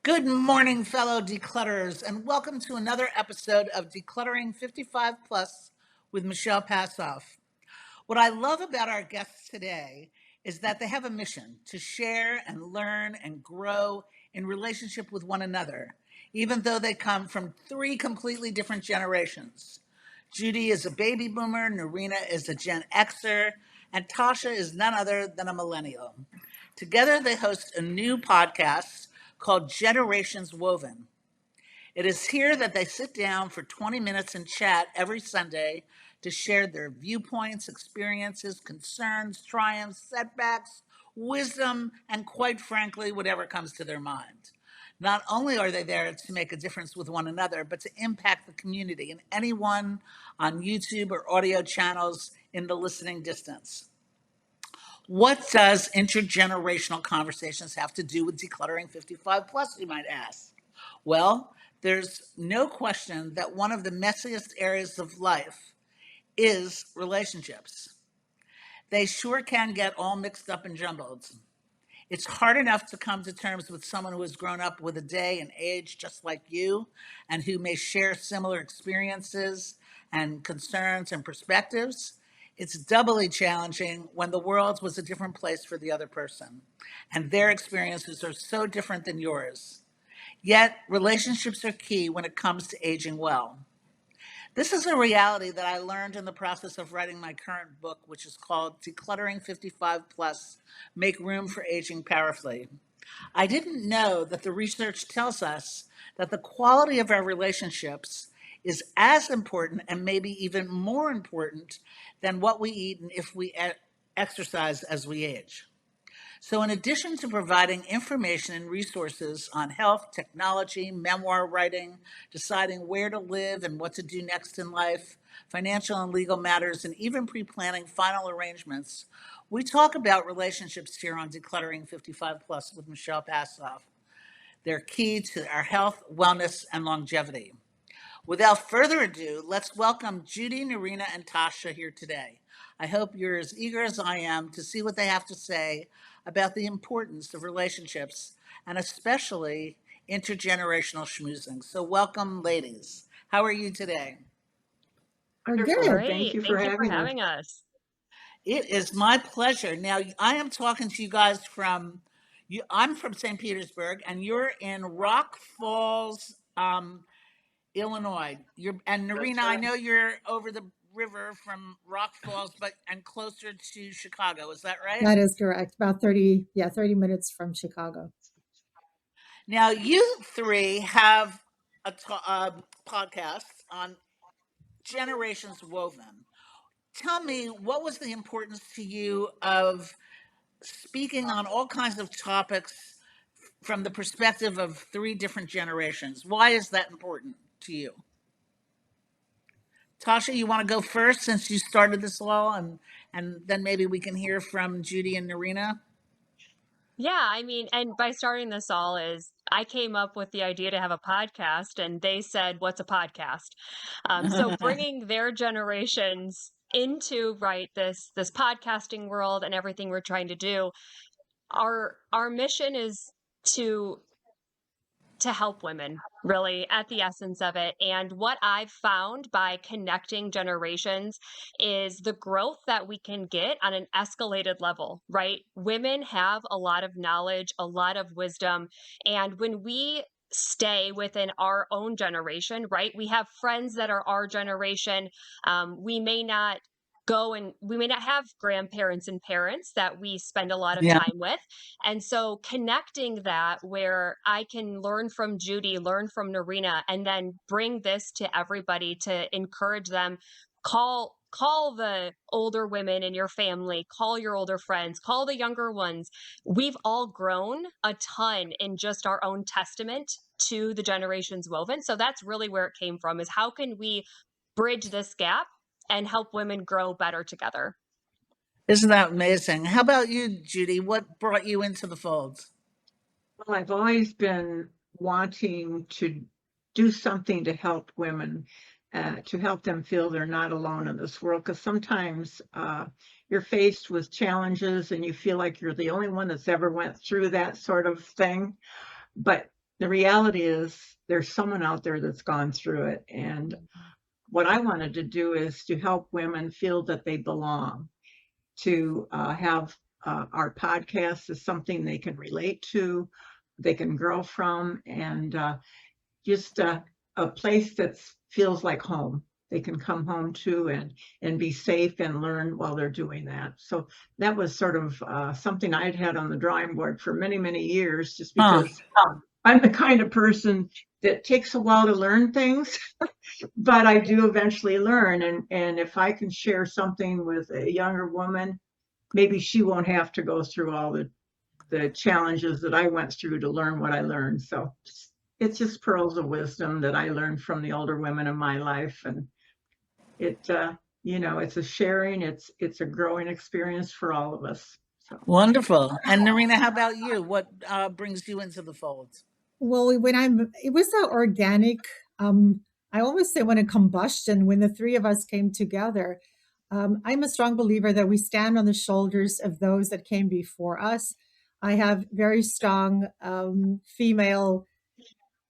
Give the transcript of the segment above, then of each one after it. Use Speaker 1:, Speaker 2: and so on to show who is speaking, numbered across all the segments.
Speaker 1: Good morning, fellow declutterers, and welcome to another episode of Decluttering 55 Plus with Michelle Passoff. What I love about our guests today is that they have a mission to share and learn and grow in relationship with one another, even though they come from three completely different generations. Judy is a baby boomer, Nerina is a Gen Xer, and Tasha is none other than a millennial. Together, they host a new podcast called Generations Woven. It is here that they sit down for 20 minutes and chat every Sunday to share their viewpoints, experiences, concerns, triumphs, setbacks, wisdom, and quite frankly, whatever comes to their mind. Not only are they there to make a difference with one another, but to impact the community and anyone on YouTube or audio channels in the listening distance. What does intergenerational conversations have to do with decluttering 55 plus, you might ask? Well, there's no question that one of the messiest areas of life is relationships. They sure can get all mixed up and jumbled. It's hard enough to come to terms with someone who has grown up with a day and age just like you and who may share similar experiences and concerns and perspectives. It's doubly challenging when the world was a different place for the other person and their experiences are so different than yours. Yet, relationships are key when it comes to aging well. This is a reality that I learned in the process of writing my current book, which is called Decluttering 55 Plus Make Room for Aging Powerfully. I didn't know that the research tells us that the quality of our relationships is as important and maybe even more important than what we eat and if we exercise as we age. So, in addition to providing information and resources on health, technology, memoir writing, deciding where to live and what to do next in life, financial and legal matters, and even pre planning final arrangements, we talk about relationships here on Decluttering 55 Plus with Michelle Passoff. They're key to our health, wellness, and longevity. Without further ado, let's welcome Judy, Nerina, and Tasha here today. I hope you're as eager as I am to see what they have to say about the importance of relationships and especially intergenerational schmoozing. So, welcome, ladies. How are you today?
Speaker 2: We're
Speaker 3: Wonderful.
Speaker 2: good.
Speaker 3: Thank
Speaker 4: Great.
Speaker 3: you for
Speaker 4: Thank you for
Speaker 3: having us.
Speaker 4: having us.
Speaker 1: It is my pleasure. Now, I am talking to you guys from you. I'm from St. Petersburg, and you're in Rock Falls, Illinois. And
Speaker 3: That's
Speaker 1: Nerina, I
Speaker 3: right.
Speaker 1: know you're over the river from Rock Falls, but and closer to Chicago. Is that right?
Speaker 2: That is correct. About 30 minutes from Chicago.
Speaker 1: Now, you three have a podcast on Generations Woven. Tell me, what was the importance to you of speaking on all kinds of topics from the perspective of three different generations? Why is that important to you? Tasha, you want to go first since you started this all, and then maybe we can hear from Judy and Nerina.
Speaker 4: Yeah, and by starting this all is I came up with the idea to have a podcast, and they said, "What's a podcast?" So bringing their generations into this podcasting world and everything we're trying to do, our mission is to to help women, really, at the essence of it. And what I've found by connecting generations is the growth that we can get on an escalated level, right? Women have a lot of knowledge, a lot of wisdom. And when we stay within our own generation, right? We have friends that are our generation. We may not we may not have grandparents and parents that we spend a lot of
Speaker 1: Yeah.
Speaker 4: time with, and so connecting that where I can learn from Judy, learn from Nerina, and then bring this to everybody to encourage them. Call the older women in your family, call your older friends, call the younger ones. We've all grown a ton in just our own testament to the generations woven. So that's really where it came from, is how can we bridge this gap and help women grow better together?
Speaker 1: Isn't that amazing? How about you, Judy? What brought you into the fold?
Speaker 3: Well, I've always been wanting to do something to help women, to help them feel they're not alone in this world. Because sometimes you're faced with challenges and you feel like you're the only one that's ever went through that sort of thing. But the reality is there's someone out there that's gone through it. And what I wanted to do is to help women feel that they belong, to have our podcast is something they can relate to, they can grow from, and just a place that feels like home. They can come home to and be safe and learn while they're doing that. So that was sort of something I'd had on the drawing board for many, many years, just
Speaker 1: Huh.
Speaker 3: because I'm the kind of person that takes a while to learn things, but I do eventually learn. And if I can share something with a younger woman, maybe she won't have to go through all the challenges that I went through to learn what I learned. So it's just pearls of wisdom that I learned from the older women in my life. And it, it's a sharing, it's a growing experience for all of us. So.
Speaker 1: Wonderful. And Nerina, how about you? What brings you into the fold?
Speaker 2: Well, it was so organic. I always say when a combustion, when the three of us came together. I'm a strong believer that we stand on the shoulders of those that came before us. I have very strong female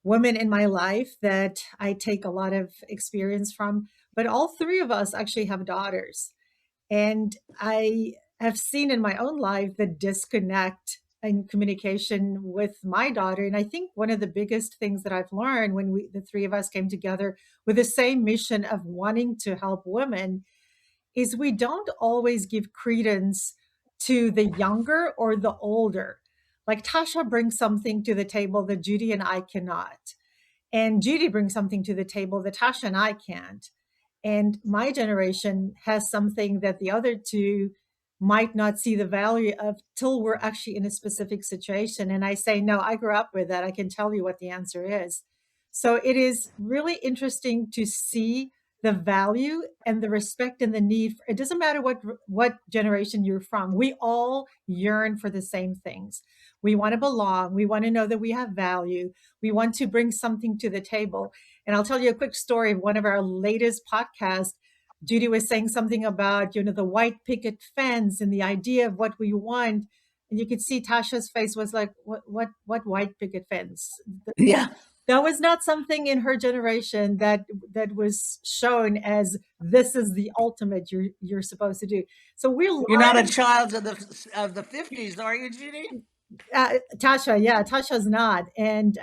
Speaker 2: women in my life that I take a lot of experience from, but all three of us actually have daughters. And I have seen in my own life the disconnect in communication with my daughter. And I think one of the biggest things that I've learned when the three of us came together with the same mission of wanting to help women is we don't always give credence to the younger or the older. Like Tasha brings something to the table that Judy and I cannot. And Judy brings something to the table that Tasha and I can't. And my generation has something that the other two might not see the value of till we're actually in a specific situation. And I say, no, I grew up with that. I can tell you what the answer is. So it is really interesting to see the value and the respect and the need. It doesn't matter what generation you're from. We all yearn for the same things. We want to belong. We want to know that we have value. We want to bring something to the table. And I'll tell you a quick story of one of our latest podcasts. Judy was saying something about, the white picket fence and the idea of what we want. And you could see Tasha's face was like, what white picket fence?
Speaker 1: Yeah.
Speaker 2: That was not something in her generation that was shown as this is the ultimate you're supposed to do. So
Speaker 1: You're not a child of the 50s, are you, Judy?
Speaker 2: Tasha's not. And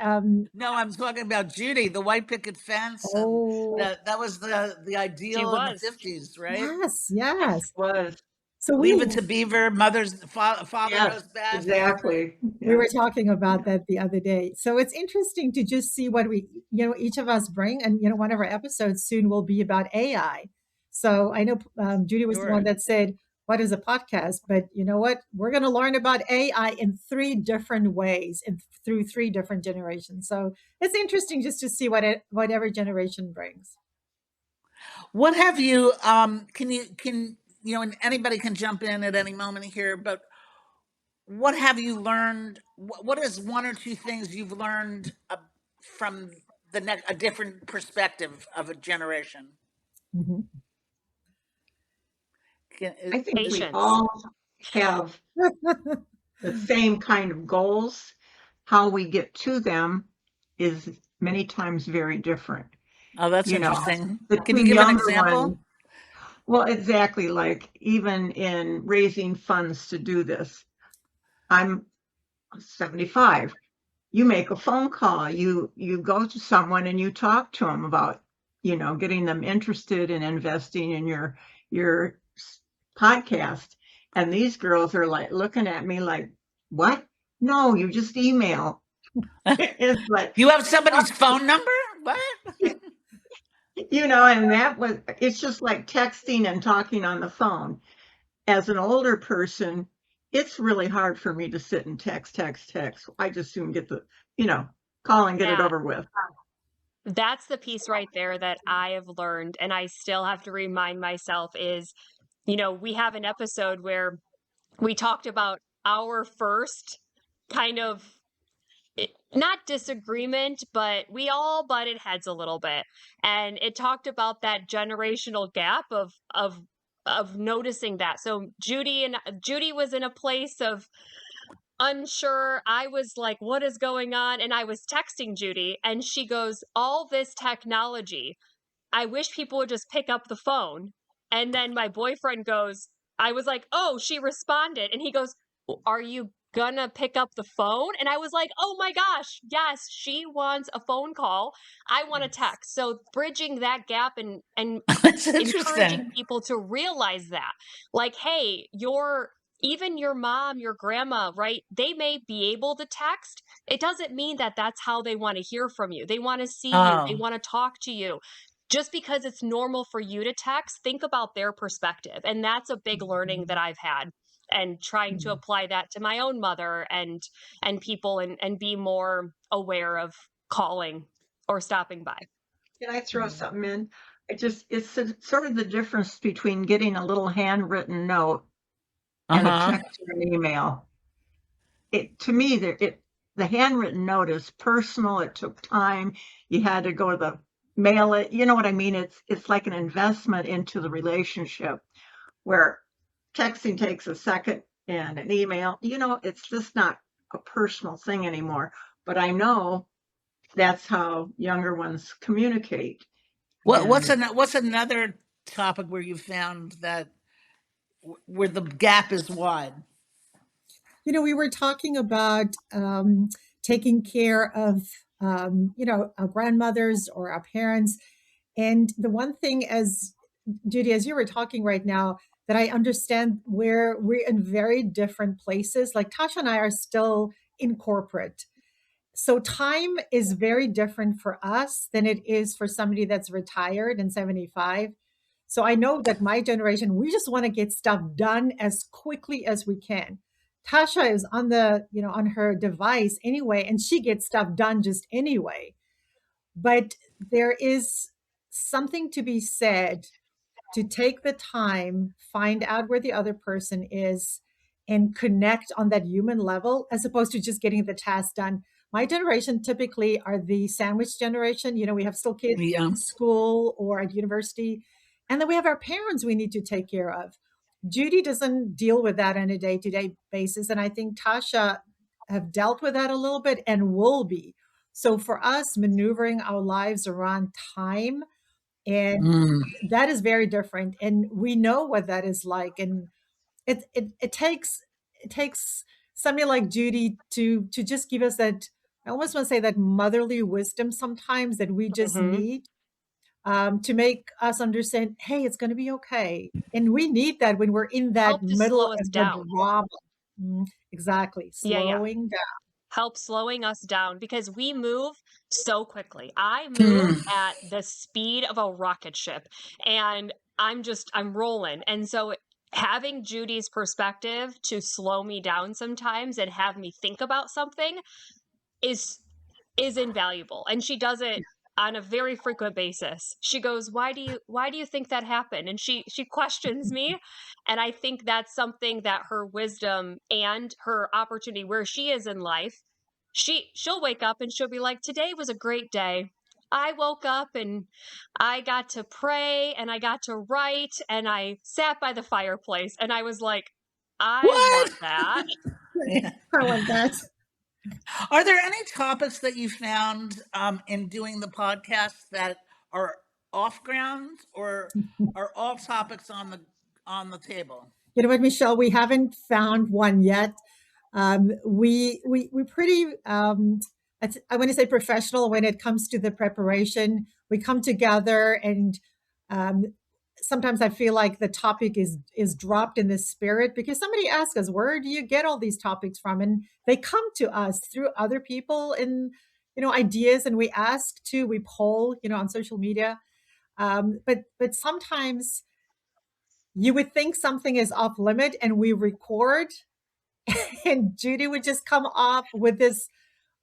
Speaker 1: no, I'm talking about Judy, the white picket fence.
Speaker 2: Oh,
Speaker 1: that was the ideal in the 50s, right?
Speaker 2: Yes.
Speaker 3: Was.
Speaker 2: So
Speaker 1: Leave it to Beaver, father
Speaker 3: yes,
Speaker 1: knows best.
Speaker 3: exactly.
Speaker 2: We were talking about that the other day. So it's interesting to just see what we, each of us bring. And, one of our episodes soon will be about AI. So I know Judy was the one that said, what is a podcast? But you know what? We're going to learn about AI in 3 different ways and through 3 different generations. So it's interesting just to see what every generation brings.
Speaker 1: What have you, and anybody can jump in at any moment here, but what have you learned? What is 1 or 2 things you've learned from a different perspective of a generation?
Speaker 2: Mm-hmm.
Speaker 3: I think
Speaker 4: Patience.
Speaker 3: we all have the same kind of goals. How we get to them is many times very different.
Speaker 1: Oh, that's interesting.
Speaker 3: The
Speaker 1: Can you
Speaker 3: 2
Speaker 1: give an
Speaker 3: younger
Speaker 1: example?
Speaker 3: ones, well, exactly. Like even in raising funds to do this, I'm 75. You make a phone call, you go to someone and you talk to them about, getting them interested in investing in your podcast. And these girls are like looking at me like, what? No, you just email. It's like,
Speaker 1: You have somebody's phone number? What?
Speaker 3: and it's just like texting and talking on the phone. As an older person, it's really hard for me to sit and text. I just soon get the, call and get it over with.
Speaker 4: That's the piece right there that I have learned, and I still have to remind myself is, we have an episode where we talked about our first kind of not disagreement, but we all butted heads a little bit. And it talked about that generational gap of noticing that. So Judy was in a place of unsure. I was like, what is going on? And I was texting Judy, and she goes, all this technology, I wish people would just pick up the phone. And then my boyfriend goes, I was like, oh, she responded. And he goes, are you gonna pick up the phone? And I was like, oh my gosh, yes, she wants a phone call. I want a text. So bridging that gap and
Speaker 1: That's
Speaker 4: encouraging
Speaker 1: interesting.
Speaker 4: people to realize that, like, hey, even your mom, your grandma, right? They may be able to text. It doesn't mean that that's how they want to hear from you. They want to see you, they
Speaker 1: Oh.
Speaker 4: want to talk to you. Just because it's normal for you to text, think about their perspective. And that's a big learning that I've had, and trying to apply that to my own mother and people, and be more aware of calling or stopping by.
Speaker 3: Can I throw something in? Sort of the difference between getting a little handwritten note and a
Speaker 1: Uh-huh.
Speaker 3: text or an email. To me, the handwritten note is personal. It took time. You had to go to the mail it. You know what I mean? It's like an investment into the relationship, where texting takes a second, and an email, it's just not a personal thing anymore. But I know that's how younger ones communicate.
Speaker 1: What's
Speaker 3: And
Speaker 1: what's another topic where you found that where the gap is wide?
Speaker 2: We were talking about taking care of, our grandmothers or our parents. And the one thing, as Judy, as you were talking right now, that I understand where we're in very different places. Like Tasha and I are still in corporate. So time is very different for us than it is for somebody that's retired and 75. So I know that my generation, we just want to get stuff done as quickly as we can. Tasha is on her device anyway, and she gets stuff done just anyway. But there is something to be said to take the time, find out where the other person is, and connect on that human level, as opposed to just getting the task done. My generation typically are the sandwich generation. We have still kids
Speaker 1: Yeah.
Speaker 2: in school or at university, and then we have our parents we need to take care of. Judy doesn't deal with that on a day-to-day basis, and I think Tasha have dealt with that a little bit and will be. So for us, maneuvering our lives around time, and
Speaker 1: Mm.
Speaker 2: that is very different, and we know what that is like. And it takes somebody like Judy to just give us that, I almost want to say, that motherly wisdom sometimes that we just
Speaker 4: Mhm.
Speaker 2: need, to make us understand, hey, it's going to be okay. And we need that when we're in that
Speaker 4: Help to
Speaker 2: middle
Speaker 4: slow us
Speaker 2: of the
Speaker 4: down.
Speaker 2: drama. Exactly,
Speaker 4: Yeah.
Speaker 2: slowing down.
Speaker 4: Help slowing us down, because we move so quickly. I move
Speaker 1: Hmm.
Speaker 4: at the speed of a rocket ship, and I'm rolling. And so having Judy's perspective to slow me down sometimes and have me think about something is is invaluable. And she does it on a very frequent basis. She goes, why do you think that happened? And she questions me. And I think that's something that her wisdom and her opportunity where she is in life, she'll wake up and she'll be like, today was a great day. I woke up and I got to pray and I got to write and I sat by the fireplace, and I was like, I
Speaker 1: What?
Speaker 4: want that.
Speaker 1: Yeah.
Speaker 2: I want that.
Speaker 1: Are there any topics that you found in doing the podcast that are off ground, or are all topics on the table?
Speaker 2: You know what, Michelle? We haven't found one yet. We pretty, I want to say, professional when it comes to the preparation. We come together, and um, sometimes I feel like the topic is dropped in the spirit, because somebody asks us, where do you get all these topics from? And they come to us through other people and ideas, and we ask too. We poll on social media. But sometimes you would think something is off limit, and we record, and Judy would just come off with this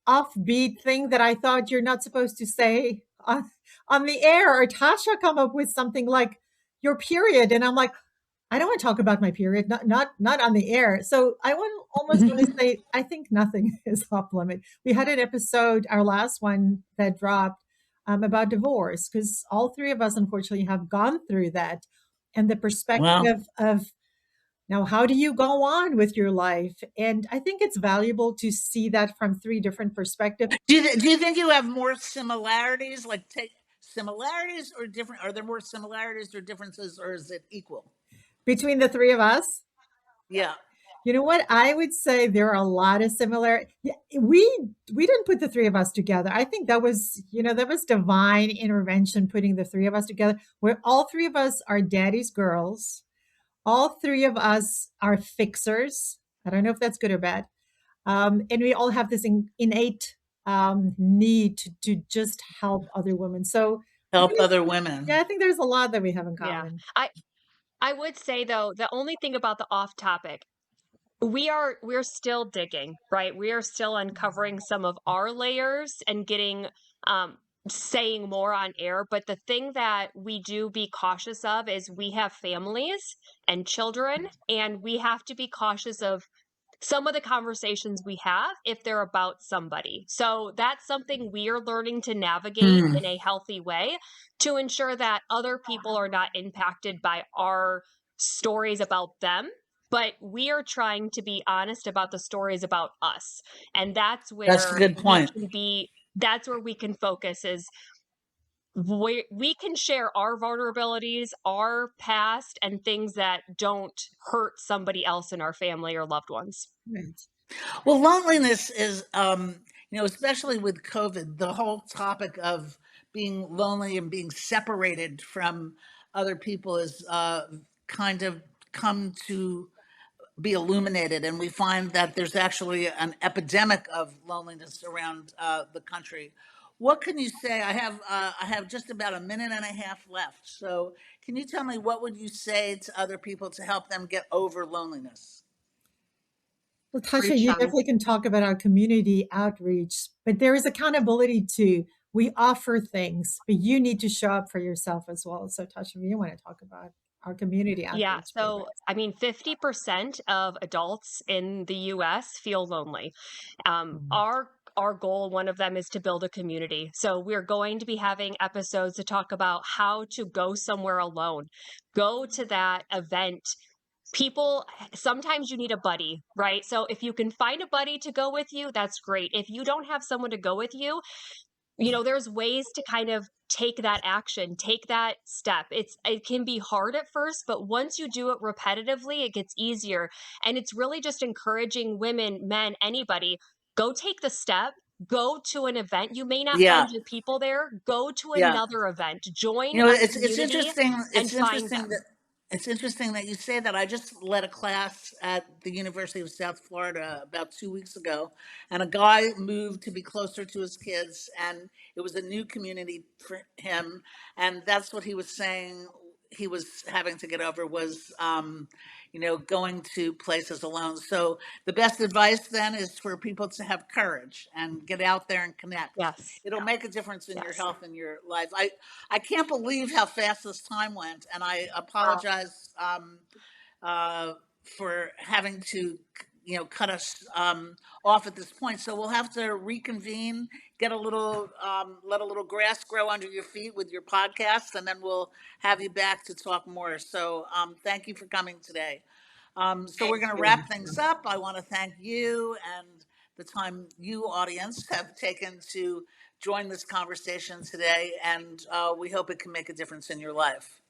Speaker 2: offbeat thing that I thought you're not supposed to say on the air, or Tasha come up with something like your period, and I'm like, I don't want to talk about my period, not on the air. So I almost want to say, I think nothing is off limit. We had an episode, our last one that dropped, about divorce, because all three of us unfortunately have gone through that, and the
Speaker 1: Well,
Speaker 2: perspective of Now, how do you go on with your life? And I think it's valuable to see that from three different perspectives.
Speaker 1: Do you think you have more similarities, like take similarities or different? Are there more similarities or differences, or is it equal?
Speaker 2: Between the three of us,
Speaker 1: Yeah.
Speaker 2: you know what? I would say there are a lot of similar. Yeah, we didn't put the three of us together. I think that was, that was divine intervention putting the three of us together. Where all three of us are daddy's girls. All three of us are fixers. I don't know if that's good or bad. And we all have this innate need to just help other women. So,
Speaker 1: Help other
Speaker 2: yeah,
Speaker 1: women.
Speaker 2: I think there's a lot that we have in
Speaker 4: Yeah.
Speaker 2: common.
Speaker 4: I would say though, the only thing about the off topic, we're still digging, right? We are still uncovering some of our layers and getting um saying more on air, but the thing that we do be cautious of is we have families and children, and we have to be cautious of some of the conversations we have if they're about somebody. So that's something we are learning to navigate
Speaker 1: Hmm.
Speaker 4: in a healthy way to ensure that other people are not impacted by our stories about them. But we are trying to be honest about the stories about us. And that's
Speaker 1: That's a
Speaker 4: where
Speaker 1: good point.
Speaker 4: that's where we can focus is we can share our vulnerabilities, our past, and things that don't hurt somebody else in our family or loved ones.
Speaker 2: Right.
Speaker 1: Well, loneliness is, especially with COVID, the whole topic of being lonely and being separated from other people is kind of come to be illuminated, and we find that there's actually an epidemic of loneliness around the country. What can you say? I have just about a minute and a half left. So, can you tell me what would you say to other people to help them get over loneliness?
Speaker 2: Well, Tasha,
Speaker 3: Reach
Speaker 2: you
Speaker 3: out.
Speaker 2: definitely can talk about our community outreach, but there is accountability too. We offer things, but you need to show up for yourself as well. So, Tasha, you want to talk about our community
Speaker 4: Yeah,
Speaker 2: outreach
Speaker 4: so
Speaker 2: programs?
Speaker 4: I mean, 50% of adults in the US feel lonely.
Speaker 2: Mhm.
Speaker 4: Our goal, one of them, is to build a community. So we're going to be having episodes to talk about how to go somewhere alone. Go to that event. People, sometimes you need a buddy, right? So if you can find a buddy to go with you, that's great. If you don't have someone to go with you, there's ways to kind of take that action, take that step. It can be hard at first, but once you do it repetitively, it gets easier. And it's really just encouraging women, men, anybody, go take the step. Go to an event. You may not
Speaker 1: Yeah,
Speaker 4: find your people there. Go to
Speaker 1: yeah.
Speaker 4: another event. Join a
Speaker 1: It's
Speaker 4: community
Speaker 1: interesting.
Speaker 4: and
Speaker 1: It's
Speaker 4: find
Speaker 1: interesting
Speaker 4: them.
Speaker 1: that you say that. I just led a class at the University of South Florida about 2 weeks ago, and a guy moved to be closer to his kids, and it was a new community for him, and that's what he was saying. He was having to get over was, going to places alone. So the best advice then is for people to have courage and get out there and connect.
Speaker 4: Yes.
Speaker 1: It'll make a difference in your
Speaker 4: Yes.
Speaker 1: health and your life. I can't believe how fast this time went, and I apologize uh, for having to, cut us off at this point. So we'll have to reconvene, get a little, let a little grass grow under your feet with your podcast, and then we'll have you back to talk more. So thank you for coming today. So we're
Speaker 3: Thank
Speaker 1: going to
Speaker 3: you.
Speaker 1: wrap things up. I want to thank you and the time you, audience, have taken to join this conversation today, and we hope it can make a difference in your life.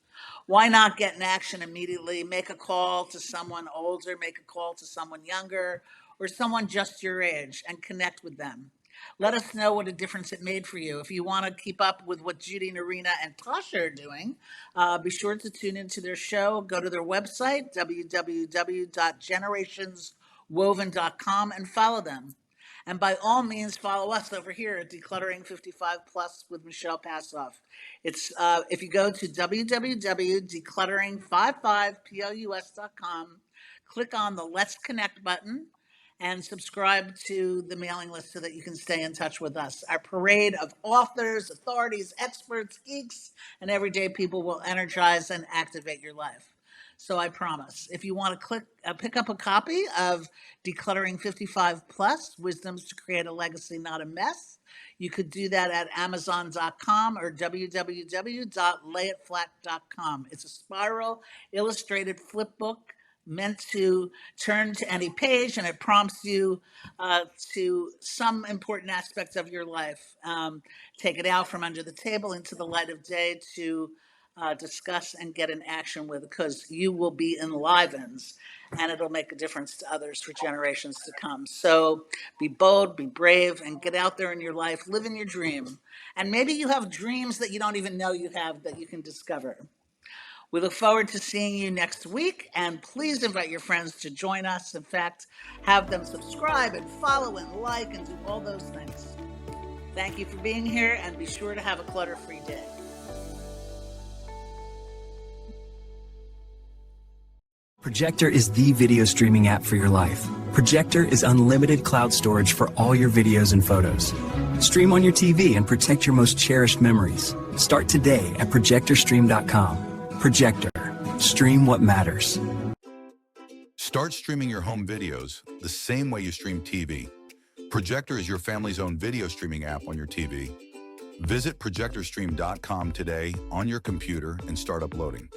Speaker 1: Why not get in action immediately? Make a call to someone older, make a call to someone younger, or someone just your age and connect with them. Let us know what a difference it made for you. If you want to keep up with what Judy, Nerina, and Tasha are doing, be sure to tune into their show. Go to their website, www.generationswoven.com, and follow them. And by all means, follow us over here at Decluttering 55 Plus with Michelle Passoff. It's if you go to www.decluttering55plus.com, click on the Let's Connect button, and subscribe to the mailing list so that you can stay in touch with us. Our parade of authors, authorities, experts, geeks, and everyday people will energize and activate your life. So I promise. If you want to pick up a copy of Decluttering 55 Plus, Wisdoms to Create a Legacy, Not a Mess, you could do that at Amazon.com or www.layitflat.com. It's a spiral illustrated flip book meant to turn to any page and it prompts you to some important aspects of your life. Take it out from under the table into the light of day to discuss and get in action with, because you will be enlivened and it'll make a difference to others for generations to come. So be bold, be brave, and get out there in your life, live in your dream. And maybe you have dreams that you don't even know you have that you can discover. We look forward to seeing you next week, and please invite your friends to join us. In fact, have them subscribe and follow and like and do all those things. Thank you for being here, and be sure to have a clutter-free day.
Speaker 5: Projector is the video streaming app for your life. Projector is unlimited cloud storage for all your videos and photos. Stream on your TV and protect your most cherished memories. Start today at projectorstream.com. Projector. Stream what matters.
Speaker 6: Start streaming your home videos the same way you stream TV. Projector is your family's own video streaming app on your TV. Visit projectorstream.com today on your computer and start uploading.